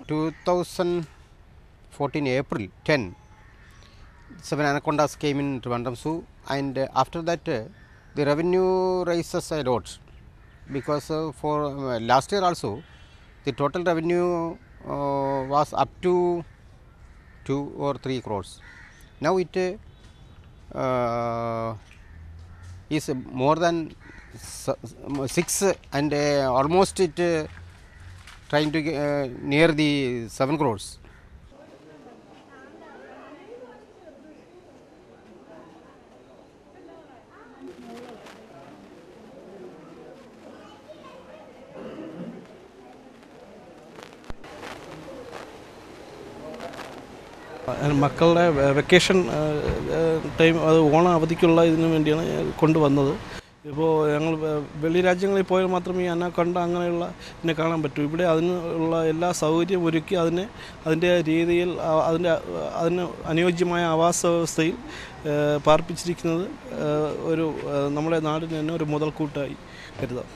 2014 April 10, 7 anacondas came in Trivandrum Zoo, and after that the revenue rises a lot, because for last year also the total revenue was up to 2 or 3 crores. Now it is more than 6, and almost it trying to near the 7 crores. മക്കളുടെ vacation time അത് ഓണം അവധിക്കുള്ള ഇതിനു വേണ്ടിയാണ് കൊണ്ടുവന്നത്. ഇപ്പോൾ ഞങ്ങൾ വെളി രാജ്യങ്ങളിൽ പോയാൽ മാത്രമേ ഈ അനാക്കൊണ്ട അങ്ങനെയുള്ള ഇതിനെ കാണാൻ പറ്റൂ. ഇവിടെ അതിനുള്ള എല്ലാ സൗകര്യം ഒരുക്കി അതിൻ്റെ രീതിയിൽ അതിന് അനുയോജ്യമായ ആവാസ വ്യവസ്ഥയിൽ പാർപ്പിച്ചിരിക്കുന്നത് ഒരു നമ്മുടെ നാടിന് തന്നെ ഒരു മുതൽക്കൂട്ടായി കരുതാം.